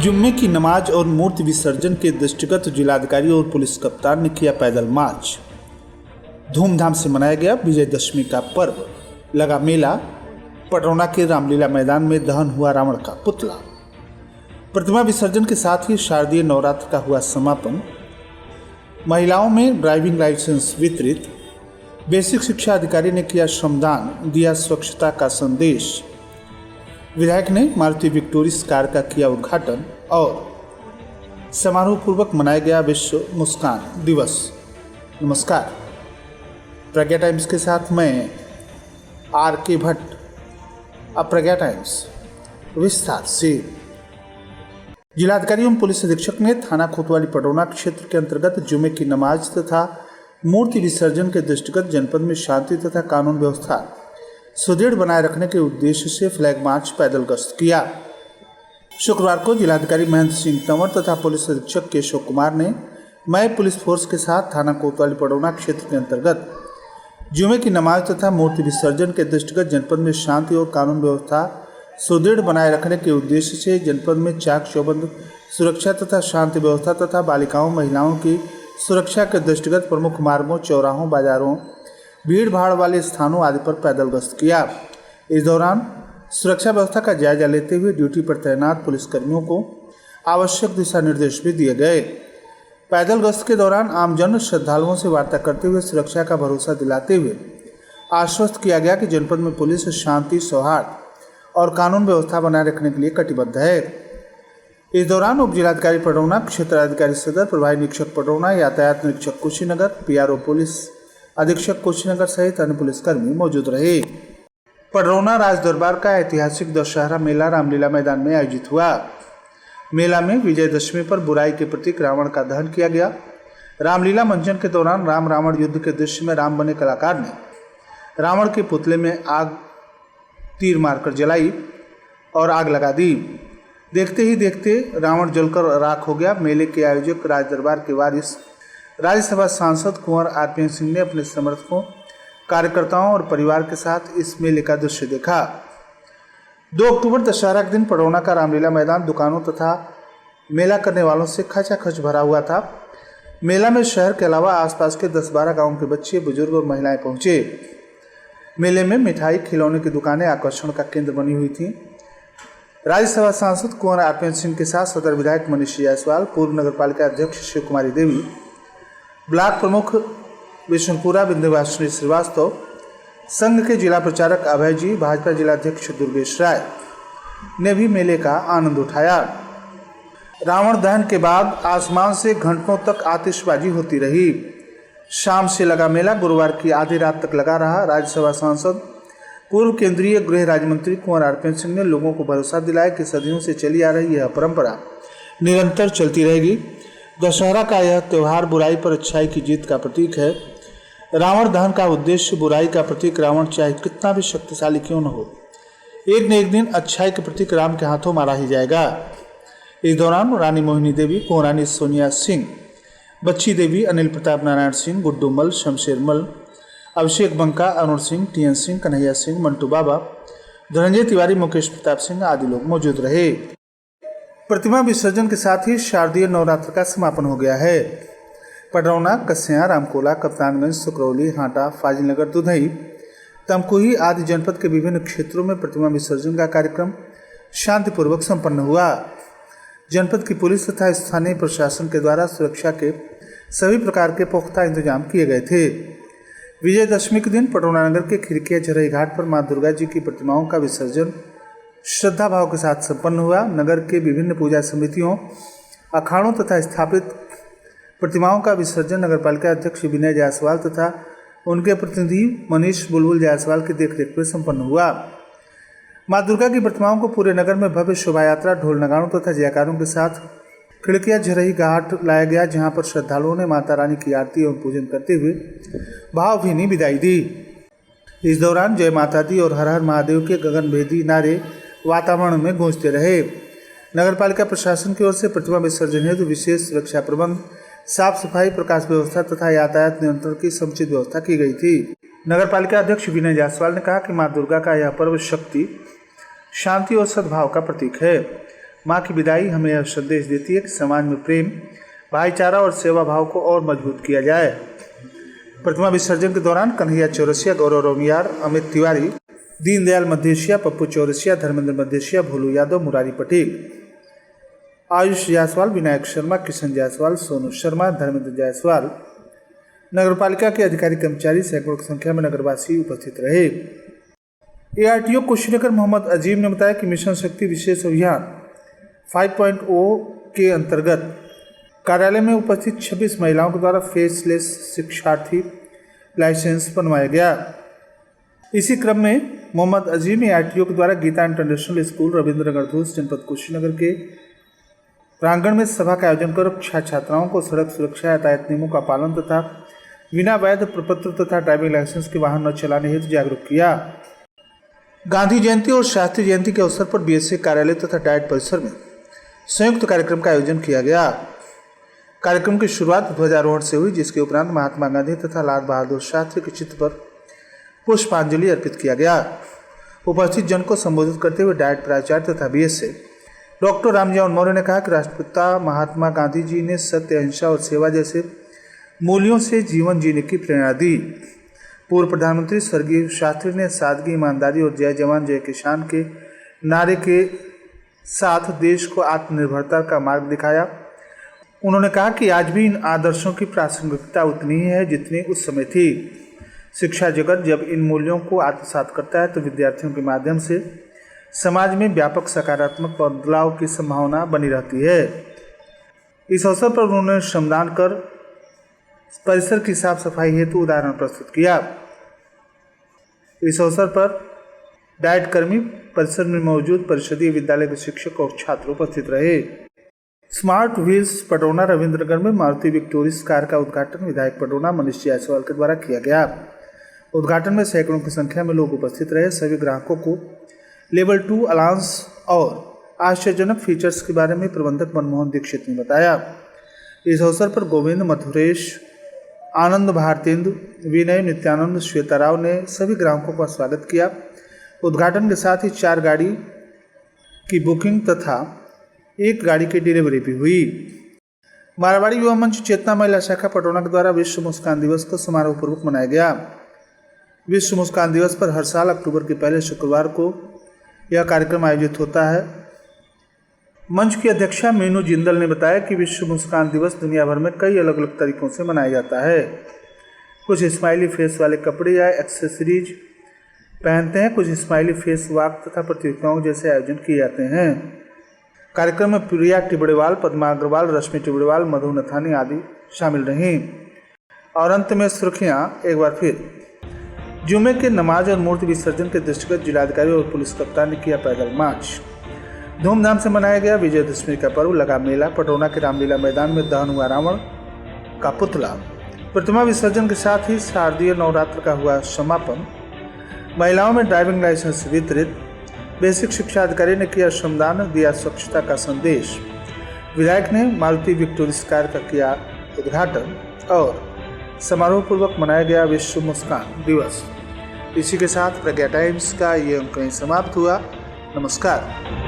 जुम्मे की नमाज और मूर्ति विसर्जन के दृष्टिगत जिलाधिकारी और पुलिस कप्तान ने किया पैदल मार्च। धूमधाम से मनाया गया विजयदशमी का पर्व। लगा मेला। पटरौना के रामलीला मैदान में दहन हुआ रावण का पुतला। प्रतिमा विसर्जन के साथ ही शारदीय नवरात्र का हुआ समापन। महिलाओं में ड्राइविंग लाइसेंस वितरित। बेसिक शिक्षा अधिकारी ने किया श्रमदान, दिया स्वच्छता का संदेश। विधायक ने मारुति विक्टोरिस कार का किया उद्घाटन और समारोह पूर्वक मनाया गया विश्व मुस्कान दिवस। नमस्कार, प्रज्ञा टाइम्स के साथ मैं आर.के. भट्ट। अब प्रज्ञा टाइम्स विस्तार से। जिलाधिकारी एवं पुलिस अधीक्षक ने थाना कोतवाली पटरौना क्षेत्र के अंतर्गत जुमे की नमाज तथा मूर्ति विसर्जन के दृष्टिगत जनपद में शांति तथा कानून व्यवस्था सुदृढ़ बनाए रखने के उद्देश्य से फ्लैग मार्च पैदल गश्त किया। शुक्रवार को जिलाधिकारी महेंद्र सिंह तंवर तथा पुलिस अधीक्षक केशव कुमार ने मय पुलिस फोर्स के साथ थाना कोतवाली पटरौना क्षेत्र के अंतर्गत जुमे की नमाज तथा मूर्ति विसर्जन के दृष्टिगत जनपद में शांति और कानून व्यवस्था सुदृढ़ बनाए रखने के उद्देश्य से जनपद में चाक चौबंद सुरक्षा तथा शांति व्यवस्था तथा बालिकाओं महिलाओं की सुरक्षा के दृष्टिगत प्रमुख मार्गों, चौराहों, बाजारों, भीड़ भाड़ वाले स्थानों आदि पर पैदल गश्त किया। इस दौरान सुरक्षा व्यवस्था का जायजा लेते हुए ड्यूटी पर तैनात पुलिसकर्मियों को आवश्यक दिशा निर्देश भी दिए गए। पैदल गश्त के दौरान आमजन श्रद्धालुओं से वार्ता करते हुए सुरक्षा का भरोसा दिलाते हुए आश्वस्त किया गया कि जनपद में पुलिस शांति, सौहार्द और कानून व्यवस्था बनाए रखने के लिए कटिबद्ध है। इस दौरान उप जिलाधिकारी पटरौना, क्षेत्राधिकारी सदर, प्रभारी निरीक्षक पटरौना, यातायात निरीक्षक कुशीनगर, पीआरओ पुलिस अधीक्षक कुशीनगर सहित अन्य पुलिसकर्मी मौजूद रहे। पटरौना राज दरबार का ऐतिहासिक दशहरा मेला रामलीला मैदान में आयोजित हुआ। मेला में विजयदशमी पर बुराई के प्रतीक रावण का दहन किया गया। रामलीला मंचन के दौरान राम रावण युद्ध के दृश्य में राम बने कलाकार ने रावण के पुतले में आग तीर मारकर जलाई और आग लगा दी। देखते ही देखते रावण जलकर राख हो गया। मेले के आयोजक राज दरबार के वारिस राज्यसभा सांसद कुंवर आर.पी. सिंह ने अपने समर्थकों, कार्यकर्ताओं और परिवार के साथ इस मेले का दृश्य देखा। 2 अक्टूबर दशहरा के दिन पटरौना का रामलीला मैदान दुकानों तथा मेला करने वालों से खचाखच भरा हुआ था। मेला में शहर के अलावा आसपास के 10-12 गांवों के बच्चे, बुजुर्ग और महिलाएं पहुंचे। मेले में मिठाई, खिलौने की दुकानें आकर्षण का केंद्र बनी हुई थीं। राज्यसभा सांसद कुंवर आर.पी. सिंह के साथ सदर विधायक मनीष जायसवाल, पूर्व नगरपालिका अध्यक्ष शिव कुमारी देवी, ब्लॉक प्रमुख विष्णुपुरा विंध्यवासिनी श्रीवास्तव, संघ के जिला प्रचारक अभय जी, भाजपा जिलाध्यक्ष दुर्गेश राय ने भी मेले का आनंद उठाया। रावण दहन के बाद आसमान से घंटों तक आतिशबाजी होती रही। शाम से लगा मेला गुरुवार की आधी रात तक लगा रहा। राज्यसभा सांसद, पूर्व केंद्रीय गृह राज्य मंत्री कुंवर आर.पी. सिंह ने लोगों को भरोसा दिलाया कि सदियों से चली आ रही यह परंपरा निरंतर चलती रहेगी। दशहरा का यह त्यौहार बुराई पर अच्छाई की जीत का प्रतीक है। रावण दहन का उद्देश्य बुराई का प्रतीक रावण चाहे कितना भी शक्तिशाली क्यों न हो, एक न एक दिन अच्छाई के प्रतीक राम के हाथों मारा ही जाएगा। इस दौरान रानी मोहिनी देवी, कुंवरानी सोनिया सिंह, बच्ची देवी, अनिल प्रताप नारायण सिंह, गुड्डू मल, शमशेर मल, अभिषेक बंका, अरुण सिंह, टी.एन. सिंह, कन्हैया सिंह, मंटू बाबा, धनंजय तिवारी, मुकेश प्रताप सिंह आदि लोग मौजूद रहे। प्रतिमा विसर्जन के साथ ही शारदीय नवरात्र का समापन हो गया है। पटरौना, कस्या, रामकोला, कप्तानगंज, सुकरौली, हाटा, फाजिलनगर, दुधई, तमकुही आदि जनपद के विभिन्न क्षेत्रों में प्रतिमा विसर्जन का कार्यक्रम शांतिपूर्वक संपन्न हुआ। जनपद की पुलिस तथा स्थानीय प्रशासन के द्वारा सुरक्षा के सभी प्रकार के पुख्ता इंतजाम किए गए थे। विजयदशमी के दिन पटरौना नगर के खिरकिया झरई घाट पर मां दुर्गा जी की प्रतिमाओं का विसर्जन श्रद्धा भाव के साथ संपन्न हुआ। नगर के विभिन्न पूजा समितियों, अखाड़ों तथा स्थापित प्रतिमाओं का विसर्जन नगरपालिका अध्यक्ष विनय जायसवाल तथा उनके प्रतिनिधि मनीष बुलबुल जायसवाल की देखरेख में संपन्न हुआ। मां दुर्गा की प्रतिमाओं को पूरे नगर में भव्य शोभा यात्रा, ढोल नगाड़ों तथा जयकारों के साथ खिड़किया झरई घाट लाया गया, जहां पर श्रद्धालुओं ने माता रानी की आरती एवं पूजन करते हुए भावभीनी विदाई दी। इस दौरान जय माता दी और हर हर महादेव के गगनभेदी नारे वातावरण में गूंजते रहे। नगरपालिका प्रशासन की ओर से प्रतिमा विसर्जन हेतु विशेष सुरक्षा प्रबंध, साफ सफाई, प्रकाश व्यवस्था तथा यातायात नियंत्रण की समुचित व्यवस्था की गई थी। नगरपालिका अध्यक्ष विनय जायसवाल ने कहा कि मां दुर्गा का यह पर्व शक्ति, शांति और सद्भाव का प्रतीक है। माँ की विदाई हमें यह संदेश देती है कि समाज में प्रेम, भाईचारा और सेवा भाव को और मजबूत किया जाए। प्रतिमा विसर्जन के दौरान कन्हैया चौरसिया, गौरव रोमियार, अमित तिवारी, दीनदयाल मद्धेशिया, पप्पू चौरसिया, धर्मेंद्र मद्धेशिया, भोलू यादव, मुरारी पटेल, आयुष जायसवाल, विनायक शर्मा, किशन जायसवाल, सोनू शर्मा, धर्मेंद्र जायसवाल, नगरपालिका के अधिकारी कर्मचारी, सैकड़ों की संख्या में नगरवासी उपस्थित रहे। एआरटीओ कुशीनगर मोहम्मद अजीम ने बताया कि मिशन शक्ति विशेष अभियान 5.0 के अंतर्गत कार्यालय में उपस्थित 26 महिलाओं के द्वारा फेसलेस शिक्षार्थी लाइसेंस बनवाया गया। इसी क्रम में मोहम्मद अजीम एआरटीओ के द्वारा गीता इंटरनेशनल स्कूल रविंद्र नगर धूस जनपद कुशीनगर के प्रांगण में सभा का आयोजन कर छात्राओं को सड़क सुरक्षा, यातायात नियमों का पालन तथा बिना वैध प्रपत्र तथा ड्राइविंग लाइसेंस के वाहन न चलाने हेतु जागरूक किया। गांधी जयंती और शास्त्री जयंती के अवसर पर बीएसए कार्यालय तथा डाइट परिसर में संयुक्त कार्यक्रम का आयोजन किया गया। कार्यक्रम की शुरुआत ध्वजारोहण से हुई, जिसके उपरांत महात्मा गांधी तथा लाल बहादुर शास्त्री के चित्र पर पुष्पांजलि अर्पित किया गया। उपस्थित जन को संबोधित करते हुए डाइट प्राचार्य तथा बीएसए डॉक्टर रामजौन मौर्य ने कहा कि राष्ट्रपिता महात्मा गांधी जी ने सत्य, अहिंसा और सेवा जैसे मूल्यों से जीवन जीने की प्रेरणा दी। पूर्व प्रधानमंत्री स्वर्गीय शास्त्री ने सादगी, ईमानदारी और जय जवान जय किसान के नारे के साथ देश को आत्मनिर्भरता का मार्ग दिखाया। उन्होंने कहा कि आज भी इन आदर्शों की प्रासंगिकता उतनी ही है जितनी उस समय थी। शिक्षा जगत जब इन मूल्यों को आत्मसात करता है तो विद्यार्थियों के माध्यम से समाज में व्यापक सकारात्मक बदलाव की संभावना बनी रहती है। इस अवसर पर उन्होंने श्रमदान कर परिसर की साफ सफाई हेतु उदाहरण प्रस्तुत किया। इस अवसर पर डाइट कर्मी, परिसर में मौजूद परिषदीय विद्यालय के शिक्षक और छात्र उपस्थित रहे। स्मार्ट व्हील्स पटौना रविंद्रनगर में मारुति विक्टोरिस कार का उद्घाटन विधायक पटौना मनीष जायसवाल के द्वारा किया गया। उद्घाटन में सैकड़ों की संख्या में लोग उपस्थित रहे। सभी ग्राहकों को लेवल 2 अलाउंस और आश्चर्यजनक फीचर्स के बारे में प्रबंधक मनमोहन दीक्षित ने बताया। इस अवसर पर गोविंद, मथुरेश, आनंद, भारतेंदु, विनय, नित्यानंद, श्वेता राव ने सभी ग्राहकों का स्वागत किया। उद्घाटन के साथ ही 4 गाड़ी की बुकिंग तथा 1 गाड़ी की डिलीवरी भी हुई। मारवाड़ी युवा मंच चेतना महिला शाखा पटौना के द्वारा विश्व मुस्कान दिवस को समारोहपूर्वक मनाया गया। विश्व मुस्कान दिवस पर हर साल अक्टूबर के पहले शुक्रवार को यह कार्यक्रम आयोजित होता है। मंच की अध्यक्षा मीनू जिंदल ने बताया कि विश्व मुस्कान दिवस दुनिया भर में कई अलग अलग तरीकों से मनाया जाता है। कुछ स्माइली फेस वाले कपड़े या एक्सेसरीज पहनते हैं, कुछ स्माइली फेस वॉक तथा प्रतियोगिताओं जैसे आयोजन किए जाते हैं। कार्यक्रम में प्रिया टिबड़ेवाल, पद्मा अग्रवाल, रश्मि टिबड़ेवाल, मधु नथानी आदि शामिल रहीं। और अंत में सुर्खियां एक बार फिर। जुमे के नमाज और मूर्ति विसर्जन के दृष्टिगत जिलाधिकारी और पुलिस कप्तान ने किया पैदल मार्च। धूमधाम से मनाया गया विजयदशमी का पर्व। लगा मेला। पटौना के रामलीला मैदान में दहन हुआ रावण का पुतला। प्रतिमा विसर्जन के साथ ही शारदीय नवरात्र का हुआ समापन। महिलाओं में ड्राइविंग लाइसेंस वितरित। बेसिक शिक्षा अधिकारी ने किया श्रमदान, दिया स्वच्छता का संदेश। विधायक ने मारुति विक्टोरिस कार का किया उद्घाटन और समारोहपूर्वक मनाया गया विश्व मुस्कान दिवस। इसी के साथ प्रज्ञा टाइम्स का ये अंक समाप्त हुआ। नमस्कार।